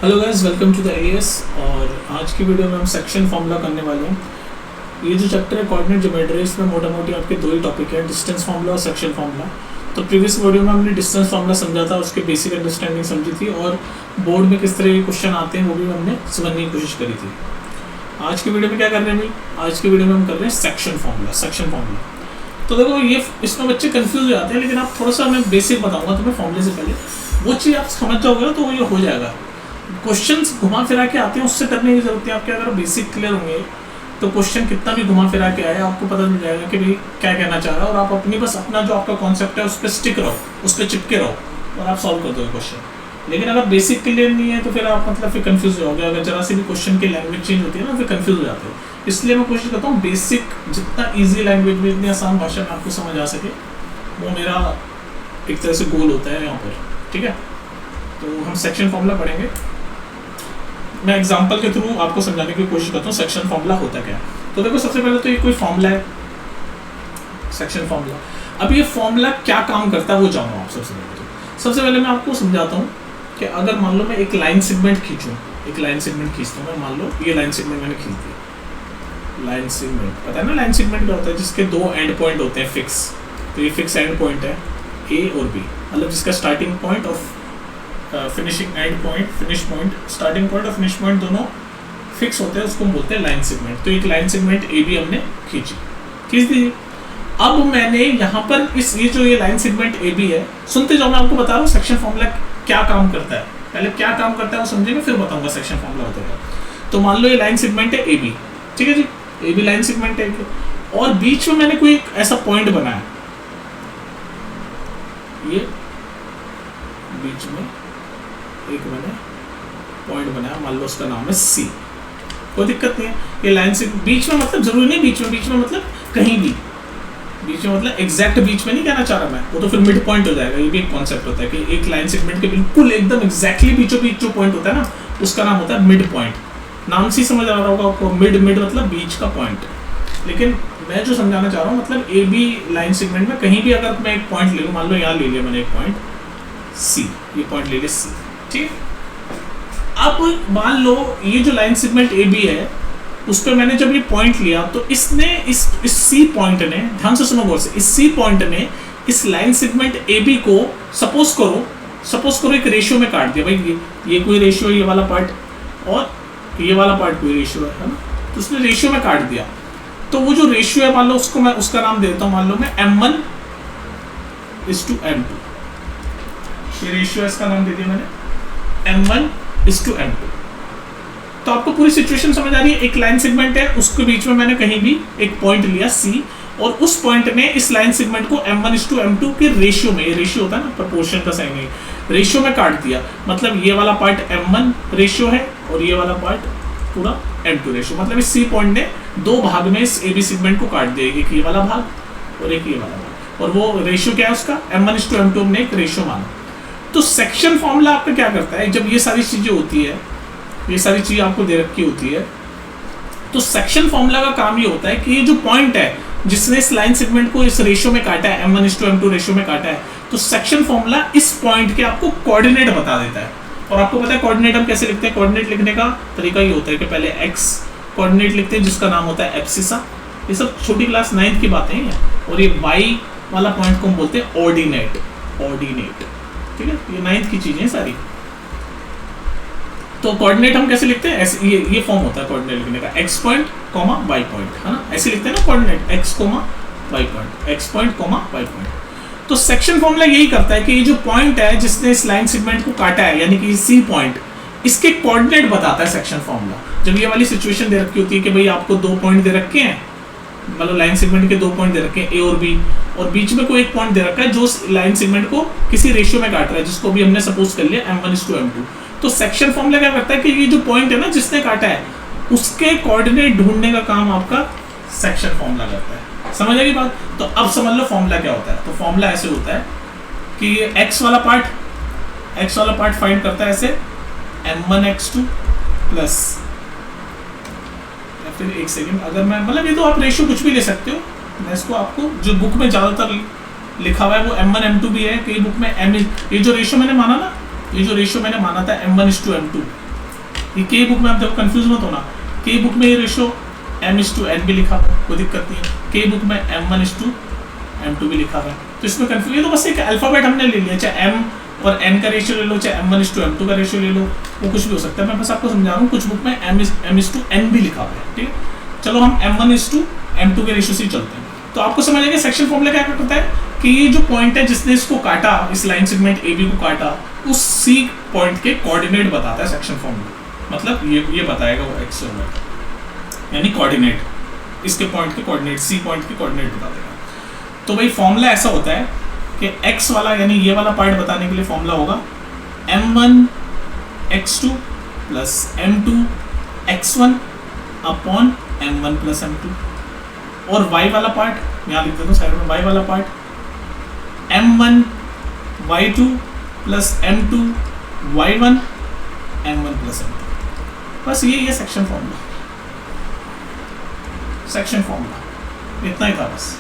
Hello guys, welcome to the AS. और आज की वीडियो में हम सेक्शन फॉर्मूला करने वाले हैं। ये जो चैप्टर है कोऑर्डिनेट ज्योमेट्री, इसमें मोटा मोटी आपके दो ही टॉपिक है, डिस्टेंस फार्मूला और सेक्शन फार्मूला। तो प्रीवियस वीडियो में हमने डिस्टेंस फार्मूला समझा था, उसके बेसिक अंडरस्टैंडिंग समझी थी और बोर्ड में किस तरह के क्वेश्चन आते हैं वो भी हमने समझने की कोशिश करी थी। आज की वीडियो में क्या कर रहे हैं भाई? आज की वीडियो में हम कर रहे हैं सेक्शन फार्मूला। तो देखो, ये इसमें बच्चे कंफ्यूज हो जाते हैं, लेकिन आप थोड़ा सा मैं बेसिक बताऊंगा तुम्हें फॉर्मूले से पहले। वो चीज़ आप समझ जाओगे ना तो ये हो जाएगा। क्वेश्चंस घुमा फिरा के आते हैं, उससे करने की जरूरत है। आपके अगर बेसिक क्लियर होंगे तो क्वेश्चन कितना भी घुमा फिरा के आए आपको पता चल जाएगा कि भाई क्या कहना चाह रहा है, और आप अपनी बस अपना जो आपका कॉन्सेप्ट है उस पर स्टिक रहो, उस पर चिपके रहो और आप सॉल्व कर दोगे क्वेश्चन। लेकिन अगर बेसिक क्लियर नहीं है तो फिर आप फिर कंफ्यूज हो जाओगे। अगर जरा सी भी क्वेश्चन की लैंग्वेज चेंज होती है ना, फिर कंफ्यूज हो जाते हो। इसलिए मैं कोशिश करता हूँ बेसिक जितना ईजी लैंग्वेज में, इतनी आसान भाषा में आपको समझ आ सके, वो मेरा एक तरह से गोल होता है यहाँ पर। ठीक है, तो हम सेक्शन फॉर्मूला पढ़ेंगे। मैं एग्जांपल के थ्रू आपको समझाने की कोशिश करता हूँ सेक्शन फॉर्मूला होता क्या है। तो देखो, सबसे पहले तो ये कोई फॉर्मूला है, सेक्शन फॉर्मूला। अब ये फॉर्मूला क्या काम करता है वो जानो आप। सबसे पहले मैं आपको समझाता हूँ कि अगर मान लो मैं एक लाइन सेगमेंट खींचूँ, एक लाइन सेगमेंट खींचता हूँ मैं, मान लो ये लाइन सेगमेंट मैंने खींच दी। लाइन सेगमेंट पता है ना, लाइन सेगमेंट क्या होता है? जिसके दो एंड पॉइंट होते हैं फिक्स। तो ये फिक्स एंड पॉइंट है ए और बी, मतलब जिसका स्टार्टिंग पॉइंट और finishing and point, finish point, starting point और फिनिश पॉइंट दोनों फिक्स होते हैं, उसको हम बोलते हैं लाइन सेगमेंट। तो एक लाइन सेगमेंट ए बी हमने खींच दी। अब मैंने यहाँ पर ये लाइन सेगमेंट ए बी है, सुनते जाओ, मैं आपको बता रहा हूँ सेक्शन फॉर्मूला क्या काम करता है। पहले क्या काम करता है वो समझेंगे, फिर बताऊंगा सेक्शन फॉर्मूला होता है। तो मान लो ये लाइन सेगमेंट है ए बी, ठीक है जी, ए बी लाइन सेगमेंट है, और बीच में मैंने कोई ऐसा पॉइंट बनाया, ये बीच में एक मैंने पॉइंट बनाया, मान लो उसका नाम है सी। कोई दिक्कत नहीं है। ये लाइन से बीच में मतलब जरूरी नहीं बीच में मतलब कहीं भी, बीच में मतलब एग्जैक्ट बीच में नहीं कहना चाह रहा मैं, वो तो फिर मिड पॉइंट हो जाएगा। ये भी एक कॉन्सेप्ट होता है कि एक लाइन सेगमेंट के बिल्कुल एकदम एग्जैक्टली बीचों बीच जो पॉइंट होता है ना, उसका नाम होता है मिड पॉइंट। नाम से समझ आ रहा होगा आपको, मिड मतलब बीच का पॉइंट। लेकिन मैं जो समझाना चाह रहा हूँ, मतलब ए बी लाइन सेगमेंट में कहीं भी अगर मैं एक पॉइंट ले लूँ, मान लो यहाँ ले लिया मैंने एक पॉइंट सी, ये पॉइंट ले लिया सी, ठीक। अब मान लो ये जो लाइन सेगमेंट ए बी है, उस पर मैंने जब ये पॉइंट लिया तो इसने इस सी पॉइंट ने, ध्यान से सुनो गौर से, इस सी पॉइंट ने इस लाइन सेगमेंट ए बी को सपोज करो एक रेशियो में काट दिया। भाई ये कोई रेशियो, ये वाला पार्ट और ये वाला पार्ट कोई रेशियो है ना, तो उसने रेशियो में काट दिया। तो वो जो रेशियो है, मान लो उसको मैं उसका नाम देता हूँ, मान लो मैं M1 is to M2, ये रेशियो है, इसका नाम दे दिया मैंने M1 is to M2। तो आपको पूरी सिचुएशन समझ आ रही है। एक लाइन सेगमेंट है, उसके बीच में मैंने कहीं भी एक पॉइंट लिया C, और उस पॉइंट ने इस लाइन सेगमेंट को M1 is to M2 के रेशियो में, ये रेशियो होता है ना, प्रोपोर्शन का साइन है, रेशियो में काट दिया। मतलब ये वाला पार्ट M1 रेशियो है और ये वाला पार्ट पूरा M2 रेशियो। मतलब इस C पॉइंट ने दो भाग में इस AB सेगमेंट को काट दिया, एक ये वाला भाग और एक ये वाला भाग, और वो रेशियो क्या है उसका, M1 is to M2 हमने एक रेशियो माना। तो सेक्शन फॉर्मूला आपका क्या करता है, जब ये सारी चीजें होती है, ये सारी चीजें आपको दे रखी होती है, तो सेक्शन फॉर्मूला का काम ये होता है कि ये जो पॉइंट है जिसने इस लाइन सेगमेंट को इस रेशियो में काटा है, M1 is to M2 ratio में काटा है, तो सेक्शन फॉर्मूला इस पॉइंट के आपको कोऑर्डिनेट बता देता है। और आपको पता है कोऑर्डिनेट हम कैसे लिखते हैं? कोऑर्डिनेट लिखने का तरीका ये होता है कि पहले एक्स कोऑर्डिनेट लिखते हैं, जिसका नाम होता है एब्सिसा। ये सब छोटी क्लास 9th की बातें हैं। और ये वाई वाला पॉइंट को हम बोलते हैं ऑर्डिनेट, ठीक है, ये 9th की चीजें सारी। तो कोऑर्डिनेट हम कैसे लिखते हैं? ऐसे ये फॉर्म होता है कोऑर्डिनेट लिखने का, x point comma y point, है ना, ऐसे लिखते हैं ना coordinate, x comma y point, x point comma y point. तो सेक्शन फॉर्मूला यही करता है कि ये जो पॉइंट है जिसने इस लाइन सेगमेंट को काटा है, यानी कि सी पॉइंट, इसके कोऑर्डिनेट बताता है सेक्शन फॉर्मूला। जब ये वाली सिचुएशन दे रखी होती है कि भाई आपको दो पॉइंट दे रखे हैं, मतलब लाइन सेगमेंट के दो पॉइंट दे रखे हैं ए और बी, और बीच में कोई एक पॉइंट दे रखा है जो लाइन सेगमेंट को किसी रेशियो में काट रहा है, जिसको भी हमने सपोज कर लिया M1 is to M2। तो सेक्शन फॉर्मूला क्या करता है कि ये जो पॉइंट है ना जिसने काटा है, उसके कोऑर्डिनेट ढूंढने का काम आपका सेक्शन फॉर्मूला करता है। समझ आएगी बात? तो अब समझ लो फॉर्मूला क्या होता है। तो फॉर्मूला ऐसे होता है कि एक्स वाला पार्ट फाइंड करता है ऐसे, M1x2 प्लस, या फिर एक सेकेंड, अगर मैं मतलब ये तो आप रेशियो कुछ भी ले सकते हो, मैं इसको आपको जो बुक में ज़्यादातर लिखा हुआ है वो M1 M2 भी है, कई बुक में ये जो रेशियो मैंने माना था M1 is to M2, ये के बुक में आप देखो कंफ्यूज मत होना, के बुक में ये रेशो m/n भी लिखा हुआ है, कोई दिक्कत नहीं है। के बुक में m1/m2 भी लिखा हुआ है, तो इसमें कंफ्यूज, ये तो बस एक अल्फाबेट हमने ले लिया, चाहे m और n का रेशियो ले लो, चाहे m1/m2 का रेशियो ले लो, वो कुछ भी हो सकता है। मैं बस आपको समझा रहा हूँ, कुछ बुक में m/n भी लिखा हुआ है, ठीक है। चलो हम m1/m2 के रेशियो से चलते हैं, तो आपको समझ आएगा सेक्शन फॉर्मूला क्या करता है कि ये जो पॉइंट है जिसने इसको काटा, इस लाइन सेगमेंट AB को काटा, उस C पॉइंट के कोऑर्डिनेट बताता है सेक्शन फॉर्मूला। मतलब ये बताएगा वो x और y, यानी कोऑर्डिनेट, इसके पॉइंट के कोऑर्डिनेट, C पॉइंट के कोऑर्डिनेट बता देगा। तो भाई फॉर्मूला ऐसा होता है कि x वाला यानी ये वाला पार्ट बताने के लिए फॉर्मूला होगा m1 x2 plus m2 x1 upon m1 plus m2, और y वाला पार्ट यहाँ लिख देता हूँ साइड में, y वाला part m1 y2 plus m2 y1 m1 plus m2। बस ये सेक्शन फॉर्मूला, सेक्शन फॉर्मूला इतना ही था बस।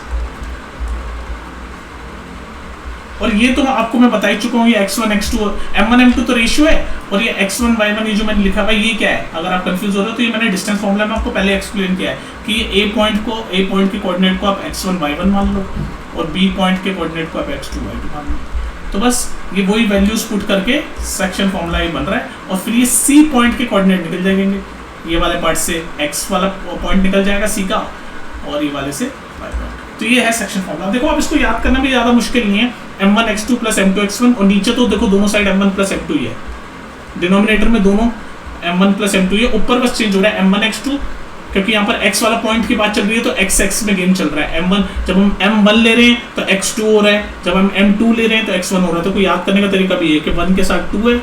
और ये तो आपको मैं बता ही चुका हूँ, ये x1 x2 m1 m2 तो रेशियो है, और ये x1 y1 ये जो मैंने लिखा हुआ है ये क्या है, अगर आप कंफ्यूज हो रहे हो तो ये मैंने डिस्टेंस फॉर्मूला में आपको पहले एक्सप्लेन किया है कि ये a पॉइंट के कोऑर्डिनेट को आप x1 y1 मान लो, और b पॉइंट के कोऑर्डिनेट को आप x2 y2 मान लो। तो बस ये वही वैल्यूज पुट करके सेक्शन फॉर्मूला ये बन रहा है, और फिर ये c पॉइंट के कोऑर्डिनेट निकल जाएंगे, ये वाले पार्ट से x वाला पॉइंट निकल जाएगा c का, और ये वाले से y पॉइंट। तो ये है सेक्शन फॉर्मूला। देखो आप इसको याद करना भी ज़्यादा मुश्किल नहीं है, m1 x2 plus m2 x1, और नीचे तो देखो दोनों साइड m1 प्लस m2 ही है, डिनोमिनेटर में दोनों m1 प्लस m2 ही है, ऊपर बस चेंज हो रहा है m1 x2, क्योंकि यहाँ पर x वाला पॉइंट की बात चल रही है तो x में गेम चल रहा है। m1 जब हम m1 ले रहे हैं तो x2 हो रहा है, जब हम m2 ले रहे हैं तो x1 हो रहा है। तो कोई याद करने का तरीका भी है कि 1 के साथ 2 है,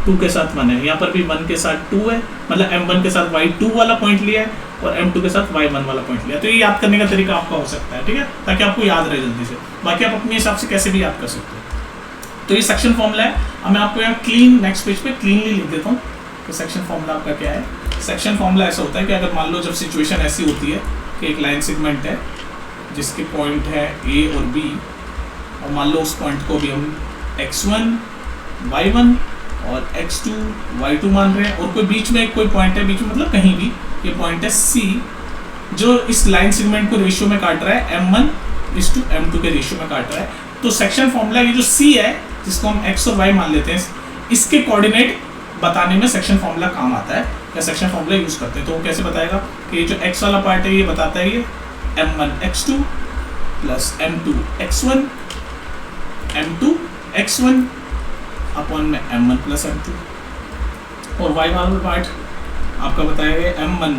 2 के साथ 1 है, यहाँ पर भी 1 के साथ 2 है, मतलब m1 के साथ y2 वाला पॉइंट लिया है और m2 के साथ y1 वाला पॉइंट लिया है। तो ये याद करने का तरीका आपका हो सकता है, ठीक है, ताकि आपको याद रहे जल्दी से। बाकी आप अपने हिसाब से कैसे भी याद कर सकते हो। तो ये सेक्शन फॉर्मूला है। अब मैं आपको यहाँ क्लीन नेक्स्ट पेज पे क्लीनली लिख देता हूँ कि सेक्शन फॉर्मूला आपका क्या है। सेक्शन फॉर्मूला ऐसा होता है कि अगर मान लो जब सिचुएशन ऐसी होती है कि एक लाइन सेगमेंट है जिसके पॉइंट है A और B, और मान लो उस पॉइंट को भी हम x1 y1 और x2 y2 मान रहे हैं, और कोई बीच में कोई पॉइंट है, बीच में मतलब कहीं भी ये पॉइंट है C, जो इस लाइन सेगमेंट को रेशियो में काट रहा है m1:m2 के रेशियो में काट रहा है। तो सेक्शन फॉर्मूला ये जो C है जिसको हम x और y मान लेते हैं, इसके कोऑर्डिनेट बताने में सेक्शन फॉर्मूला काम आता है, या सेक्शन फॉर्मूला यूज करते हैं। तो वो कैसे बताएगा कि ये जो x वाला पार्ट है ये बताता है ये m1 x2 plus m2 x1 m2 x1 upon में m1 प्लस m2, और y वाला पार्ट आपका बताएगा m1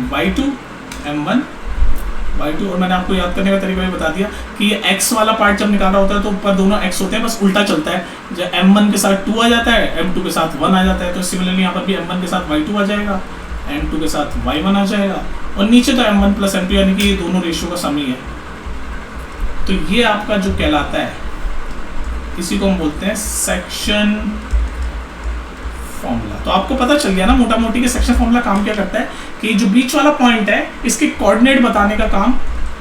y2 और मैंने आपको याद करने का तरीका भी बता दिया कि ये x वाला पार्ट जब निकाला होता है तो ऊपर दोनों x होते हैं, बस उल्टा चलता है। जब m1 के साथ 2 आ जाता है, m2 के साथ 1 आ जाता है, तो सिमिलरली यहाँ पर भी m1 के साथ y2 आ जाएगा, m2 के साथ y1 आ जाएगा, और नीचे तो m1 प्लस m2, यानी कि ये दोनों रेशियो का सम ही है। तो ये आपका जो कहलाता है, इसी को हम बोलते हैं सेक्शन फॉर्मूला। तो आपको पता चल गया ना मोटा मोटी कि सेक्शन फॉर्मूला काम क्या करता है कि जो बीच वाला पॉइंट है इसके कोऑर्डिनेट बताने का काम,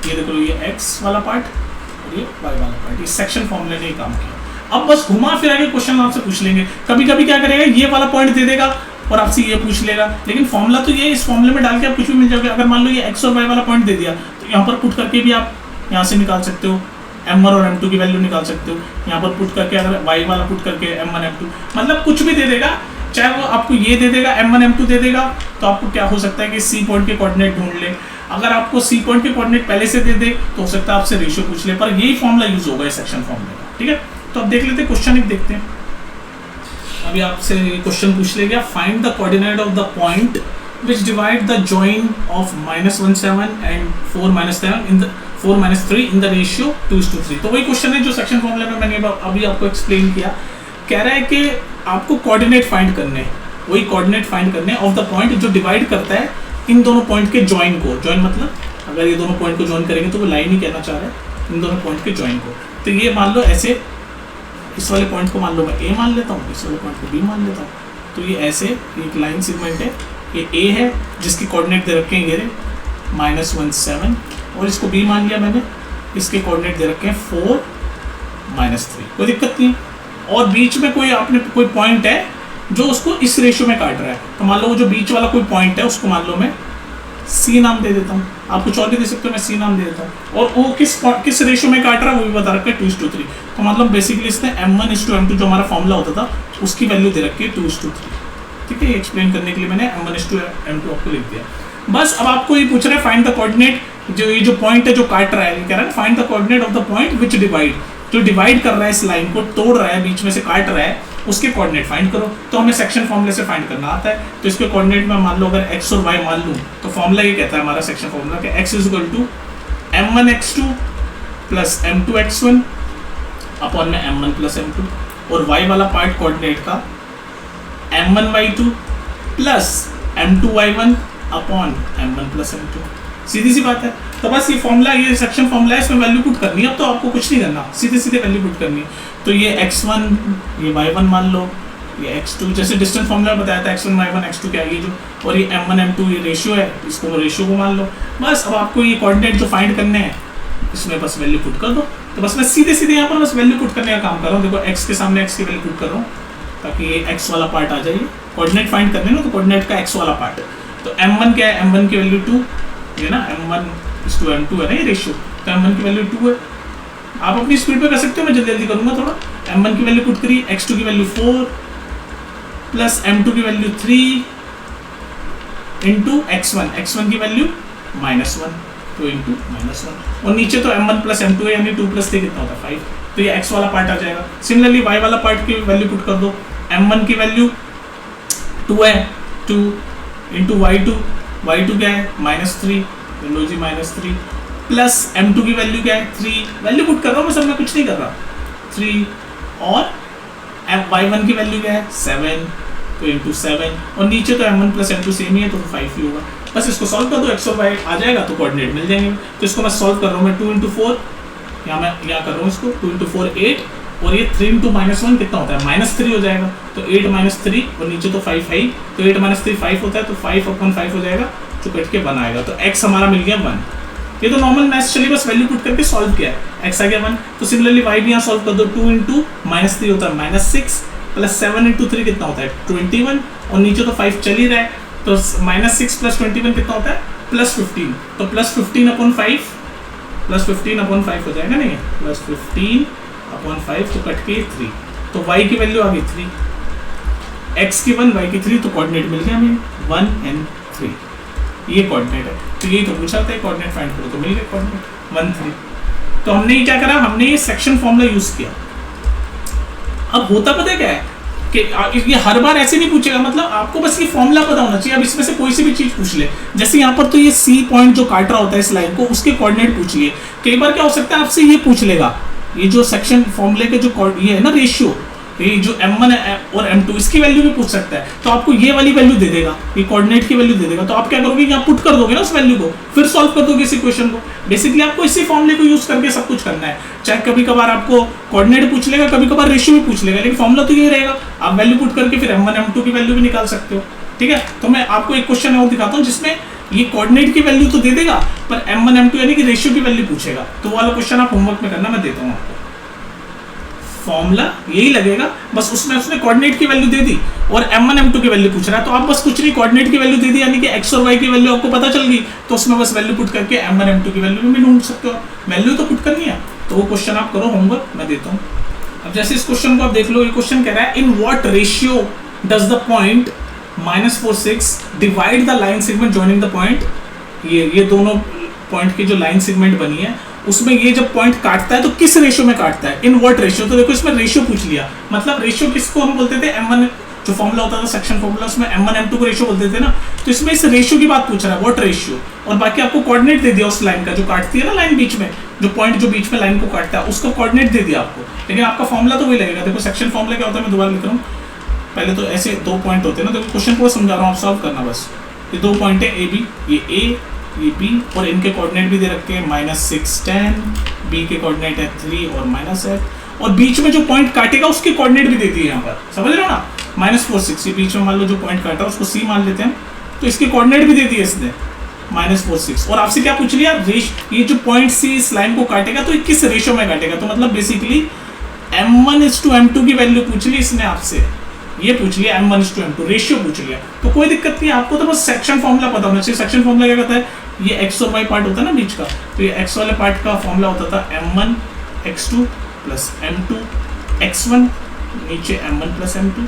ये देखो ये x वाला पार्ट और ये y वाला पार्ट, ये सेक्शन फॉर्मूले ने काम किया। अब बस घुमा फिरा के क्वेश्चन आपसे पूछ लेंगे, कभी कभी क्या करेगा ये वाला पॉइंट दे देगा और आपसे ये पूछ लेगा, लेकिन फॉर्मूला तो ये, इस फॉर्मूले में डाल के आप कुछ भी मिल जाओगे। अगर मान लो ये x और y वाला पॉइंट दे दिया तो यहाँ पर पुट करके भी आप यहाँ से निकाल सकते हो, m1 और m2 की वैल्यू निकाल सकते हो। यहाँ पर पुट करके अगर y वाला पुट करके m1 m2, मतलब कुछ भी दे देगा, चाहे वो आपको ये दे देगा m1 m2 दे देगा, तो आपको क्या हो सकता है कि C पॉइंट के कोऑर्डिनेट ढूंढ ले। अगर आपको C पॉइंट के कोऑर्डिनेट पहले से दे दे तो हो सकता है आपसे रेशियो पूछ ले, पर यही फॉर्मूला यूज होगा इस सेक्शन फॉर्मूले का, ठीक है। तो अब देख लेते हैं क्वेश्चन एक देखते हैं। अभी आपसे क्वेश्चन पूछ लेगा, find the coordinate of the point which divide the join of -17 and 4-3 in the ratio 2:3। तो वही क्वेश्चन है जो सेक्शन फॉर्मूले में मैंने अभी आपको एक्सप्लेन किया। कह रहा है कि आपको कोऑर्डिनेट फाइंड करने, वही कोऑर्डिनेट फाइंड करने ऑफ द पॉइंट जो डिवाइड करता है इन दोनों पॉइंट के जॉइन को। जॉइन मतलब अगर ये दोनों पॉइंट को जॉइन करेंगे तो वो लाइन ही कहना चाह रहा है, इन दोनों पॉइंट के जॉइन को। तो ये मान लो ऐसे, इस वाले पॉइंट को मान लो मैं A मान लेता हूँ, इस वाले पॉइंट को B मान लेता हूँ। तो ये ऐसे एक लाइन सेगमेंट है, ये A है जिसके कोऑर्डिनेट दे रखे हैं ये -17, और इसको B मान लिया मैंने, इसके कोऑर्डिनेट दे रखे हैं 4-3, कोई दिक्कत नहीं। और बीच में कोई आपने कोई पॉइंट है जो उसको इस रेशियो में काट रहा है। तो मान लो वो जो बीच वाला कोई पॉइंट है उसको मान लो मैं सी नाम दे देता हूँ, आप कुछ और भी दे सकते हो, मैं सी नाम दे देता हूँ। और वो किस रेशियो में काट रहा है वो भी बता रखा है 2:3। तो मतलब बेसिकली इसने m1:m2 जो हमारा फॉर्मूला होता था उसकी वैल्यू दे रखी है 2:3। ठीक है, ये एक्सप्लेन करने के लिए मैंने m1:m2 आपको लिख दिया। बस अब आपको ये पूछ रहा है फाइंड द कोऑर्डिनेट, ये जो पॉइंट है जो काट रहा है, कह रहा है find the coordinate of the point which divide, जो डिवाइड कर रहा है इस लाइन को, तोड़ रहा है, बीच में से काट रहा है, उसके कोऑर्डिनेट फाइंड करो। तो हमें सेक्शन फॉर्मूले से फाइंड करना आता है। तो इसके कोऑर्डिनेट में मान लो अगर x और y मान लूँ तो फॉर्मूला ये कहता है हमारा सेक्शन फॉर्मूला कि x = m1x2 + m2x1 अपॉन में m1 + m2, और y वाला पार्ट कोऑर्डिनेट का m1y2 + m2y1 upon m1 + m2। सीधी सी बात है। तो बस ये फॉर्मूला, ये सेक्शन फॉर्मूला है, इसमें वैल्यू पुट करनी है। अब तो आपको कुछ नहीं करना, सीधे सीधे वैल्यू पुट करनी है। तो ये x1, ये y1 मान लो, ये x2, जैसे डिस्टेंस फॉर्मूला बताया था x1 y1 x2 क्या है ये जो, और ये m1 m2 ये रेशियो है, इसको रेशियो को मान लो। बस अब आपको ये कोऑर्डिनेट जो फाइंड करने हैं इसमें बस वैल्यू पुट कर दो। तो बस मैं सीधे सीधे यहाँ पर बस वैल्यू पुट करने का काम कर रहा हूँ। देखो x के सामने x की वैल्यू पुट कर रहा हूँ ताकि ये x वाला पार्ट आ जाए। कोऑर्डिनेट फाइंड करने ना, तो कोऑर्डिनेट का x वाला पार्ट। तो m1 क्या है, m1 की वैल्यू 2, ये ना m1:m2 है ना ये रेशियो, तो m1 की वैल्यू 2 है। आप अपनी स्पीड पे कर सकते हो, मैं जल्दी जल्दी करूंगा थोड़ा। m1 की वैल्यू पुट करी, x2 की वैल्यू 4 प्लस m2 की वैल्यू 3 इंटू x1 की वैल्यू -1, तो इंटू -1, और नीचे तो m1 + m2 है, यानी 2 + 3 कितना होता है 5, तो ये x वाला पार्ट आ जाएगा। सिमिलरली y वाला पार्ट की वैल्यू पुट कर दो, m1 की वैल्यू 2 है, 2 इंटू y2 क्या है -3, लो जी -3, प्लस m2 की वैल्यू क्या है 3, वैल्यू पुट कर रहा हूँ मैं, सब में कुछ नहीं कर रहा, 3, और y1 की वैल्यू क्या है 7, तो इंटू 7, और नीचे तो m1 + m2 सेम ही है तो 5 ही होगा। बस इसको सॉल्व कर दो, x और y आ जाएगा तो कोऑर्डिनेट मिल जाएंगे। तो इसको मैं सॉल्व कर रहा हूँ, मैं 2 × 4, यहाँ मैं यहाँ कर रहा हूँ इसको, 2 × 4 8, और ये 3 × -1 कितना होता है -3 हो जाएगा, तो 8 - 3, और नीचे तो 5 है, तो 8 - 3 5 होता है, तो 5/5 हो जाएगा, जो कट के 1 आएगा। तो x हमारा मिल गया 1। ये तो नॉर्मल मैथ्स चलिए, बस वैल्यू पुट करके सॉल्व किया है, x आ गया 1। तो सिमिलरली y भी यहाँ सॉल्व कर दो, 2 × -3 होता है -6, प्लस 7 × 3 कितना होता है 21, और नीचे तो 5 चल ही रहा है, तो -6 + 21 कितना होता है +15, तो +15/5, +15/5 हो जाएगा, नहीं +15/5, तो कट के 3, तो y की वैल्यू आ गई 3, x की 1 y की 3, तो कोऑर्डिनेट मिल गया हमें 1 and 3, ये कोऑर्डिनेट है। तो यही तो पूछा था, कोऑर्डिनेट फाइंड करो, तो मिल गया कोऑर्डिनेट 1 3। तो हमने ये क्या करा, हमने ये सेक्शन फॉर्मूला यूज किया। अब होता पता क्या है कि ये हर बार ऐसे नहीं पूछेगा, मतलब आपको बस ये फॉर्मूला पता होना चाहिए। अब इसमें से कोई सी भी चीज पूछ ले, जैसे यहाँ पर तो ये सी पॉइंट जो काट रहा होता है इस लाइन को, उसके कोऑर्डिनेट पूछ लिए। कई बार क्या हो सकता है आपसे ये पूछ लेगा, ये जो सेक्शन फॉर्मूले के जो ये है ना रेशियो, ये जो m1 और m2 इसकी वैल्यू भी पूछ सकता है, तो आपको ये वाली वैल्यू दे देगा, ये कोऑर्डिनेट की वैल्यू दे देगा। तो आप क्या करोगे, यहाँ पुट कर दोगे ना उस वैल्यू को, फिर सॉल्व कर दोगे इस इक्वेशन को। बेसिकली आपको इसी फॉर्मूले को यूज करके सब कुछ करना है। चाहे कभी कभार आपको कोऑर्डिनेट पूछ लेगा, कभी कभार रेशियो भी पूछ लेगा, लेकिन फॉर्मूला तो ये रहेगा। आप वैल्यू पुट करके फिर m1 m2 की वैल्यू भी निकाल सकते हो। ठीक है, तो मैं आपको एक क्वेश्चन और दिखाता हूँ जिसमें ये कोऑर्डिनेट की वैल्यू तो दे देगा, पर m1 m2 यानी कि रेशियो की वैल्यू पूछेगा। तो वो वाला क्वेश्चन आप होमवर्क में करना, मैं देता हूँ आपको। फॉर्मूला यही लगेगा, बस उसमें उसने कोऑर्डिनेट की वैल्यू दे दी और m1 m2 की वैल्यू पूछ रहा है, तो आप बस कुछ नहीं, कोऑर्डिनेट की वैल्यू दे दी, यानी कि x और y की वैल्यू आपको पता चल गई, तो उसमें बस वैल्यू पुट करके m1 m2 की वैल्यू भी ढूंढ सकते हो। वैल्यू तो पुट करनी है, तो वो क्वेश्चन आप करो, होमवर्क मैं देता हूँ। अब जैसे इस क्वेश्चन को आप देख लो, ये क्वेश्चन कह रहा है in what ratio does the point -4 6 divide the line segment joining the point. ये दोनों पॉइंट की जो लाइन सेगमेंट बनी है उसमें ये जब पॉइंट काटता है तो किस रेशियो में काटता है, इन व्हाट रेशियो। तो देखो इसमें रेशियो पूछ लिया, मतलब रेशियो किसको हम बोलते थे, m1 जो फॉर्मूला होता था सेक्शन फॉर्मूला, उसमें m1 m2 को रेशियो बोलते थे ना, तो इसमें इस रेशियो की बात पूछ रहा है, व्हाट रेशियो। और बाकी आपको कोऑर्डिनेट दे दिया उस लाइन का, जो काटती है ना लाइन बीच में, जो पॉइंट जो बीच में लाइन को काटता है उसका कोऑर्डिनेट दे दिया आपको, लेकिन आपका फॉर्मूला तो वही लगेगा। देखो सेक्शन फॉर्मूला क्या होता है, मैं दोबारा लिख रहा हूँ। पहले तो ऐसे 2 पॉइंट होते हैं ना, तो क्वेश्चन को समझा रहा हूँ, आप सॉल्व करना बस। ये 2 पॉइंट है, ए बी, ये ए ये बी, और इनके कोऑर्डिनेट भी दे रखे हैं -6 10, बी के कोऑर्डिनेट है 3 और -8, और बीच में जो पॉइंट काटेगा उसके कोऑर्डिनेट भी दे दिए यहाँ पर, समझ रहे हो ना, -4 6। ये बीच में मान लो जो पॉइंट काटा उसको सी मान लेते हैं, तो इसके कोऑर्डिनेट भी दे दिए इसने -4 6। और आपसे क्या पूछ लिया, ये जो पॉइंट सी इस लाइन को काटेगा तो ये किस रेशियो में काटेगा, तो मतलब बेसिकली m1:m2 की वैल्यू पूछ ली इसने आपसे, ये पूछ लिया m1:m2 रेशियो पूछ लिया, तो कोई दिक्कत नहीं, आपको तो बस सेक्शन फॉर्मूला पता होना चाहिए। सेक्शन फॉर्मूला क्या कहता है, ये x और y पार्ट होता है ना बीच का, तो ये x वाले पार्ट का फॉर्मूला होता था m1x2 प्लस m2 x1 नीचे m1 प्लस m2,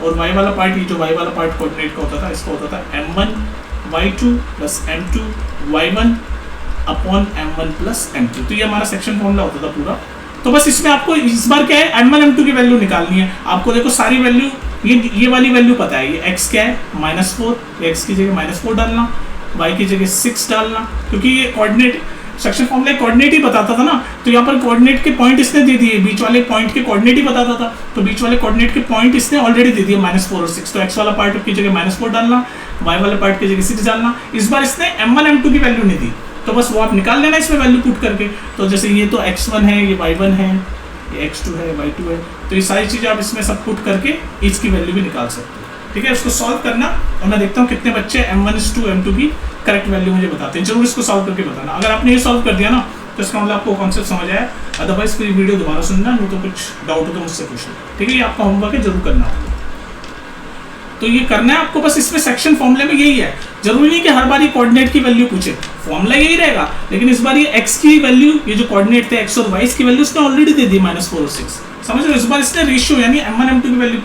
और y वाला पार्ट, ये जो y वाला पार्ट कोऑर्डिनेट का होता था, इसका होता था m1 y2 plus m2 y1 upon m1 plus m2। तो ये हमारा सेक्शन फॉर्मूला होता था पूरा। तो बस इसमें आपको इस बार क्या है, m1 m2 की वैल्यू निकालनी है। आपको देखो सारी वैल्यू, ये वाली वैल्यू पता है, ये x क्या है -4, x की जगह -4 डालना, y की जगह 6 डालना, क्योंकि ये कोऑर्डिनेट सेक्शन फॉर्मूला कोऑर्डिनेट ही बताता था ना। तो यहाँ पर कोऑर्डिनेट के पॉइंट इसने दे दिए, बीच वाले पॉइंट के कोऑर्डिनेट ही बताता था, तो बीच वाले कोऑर्डिनेट के पॉइंट इसने ऑलरेडी दे दिए -4 और 6। तो x वाला पार्ट की जगह -4 डालना, y वाले पार्ट की जगह 6 डालना। इस बार इसने m1 m2 की वैल्यू नहीं दी, तो बस वो आप निकाल लेना इसमें वैल्यू पुट करके। तो जैसे ये तो x1 है, ये y1 है, ये x2 है, y2 है, तो ये सारी चीज़ें आप इसमें सब पुट करके इसकी वैल्यू भी निकाल सकते हो। ठीक है, इसको सॉल्व करना और मैं देखता हूँ कितने बच्चे m1:m2 की करेक्ट वैल्यू मुझे बताते हैं। जरूर इसको सॉल्व करके बताना। अगर आपने ये सॉल्व कर दिया ना, तो इसका मतलब आपको कॉन्सेप्ट समझ आया। अदरवाइज फिर वीडियो दोबारा सुनना, नहीं तो कुछ डाउट हो तो मुझसे पूछना। ठीक है, ये आपका होमवर्क है, जरूर करना आपको। तो ये करना है आपको, बस इसमें सेक्शन फॉर्मूले में यही है। जरूरी नहीं कि हर बार ये कोऑर्डिनेट की वैल्यू पूछे, फॉर्मूला यही रहेगा, लेकिन इस बार ये x की वैल्यू, ये जो कोऑर्डिनेट थे x और y की वैल्यू उसने ऑलरेडी दे दी -4 और 6, समझ रहे हो। इस बार इसने रेशियो यानी m1 m2 की वैल्यू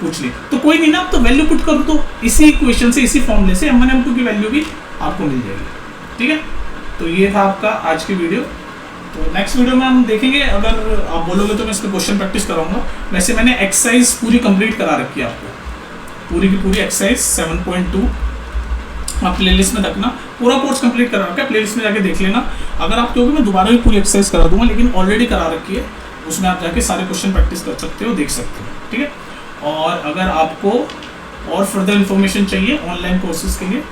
पूछ ली, तो कोई नहीं ना, अब तो वैल्यू पुट करो, तो इसी इक्वेशन से, इसी फॉर्मूले से m1 m2 की वैल्यू भी आपको मिल जाएगी। ठीक है, तो ये था आपका आज की वीडियो। तो नेक्स्ट वीडियो में हम देखेंगे, अगर आप बोलोगे तो मैं इसका क्वेश्चन प्रैक्टिस कराऊंगा। वैसे मैंने एक्सरसाइज पूरी कंप्लीट करा रखी है आपको, पूरी की पूरी एक्सरसाइज 7.2 आप प्लेलिस्ट में रखना, पूरा कोर्स कंप्लीट करा रखा है, प्लेलिस्ट में जाके देख लेना। अगर आप कहोगे मैं दोबारा भी पूरी एक्सरसाइज करा दूंगा, लेकिन ऑलरेडी करा रखी है, उसमें आप जाके सारे क्वेश्चन प्रैक्टिस कर सकते हो, देख सकते हो। ठीक है, और अगर आपको और फर्दर इन्फॉर्मेशन चाहिए ऑनलाइन कोर्सेज के लिए,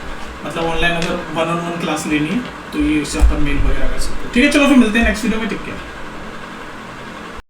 मतलब ऑनलाइन अगर 1-on-1 क्लास लेनी है, तो ये इस यहाँ पर मेल वगैरह कर सकते हो। ठीक है, चलो फिर मिलते हैं नेक्स्ट वीडियो में। Take care.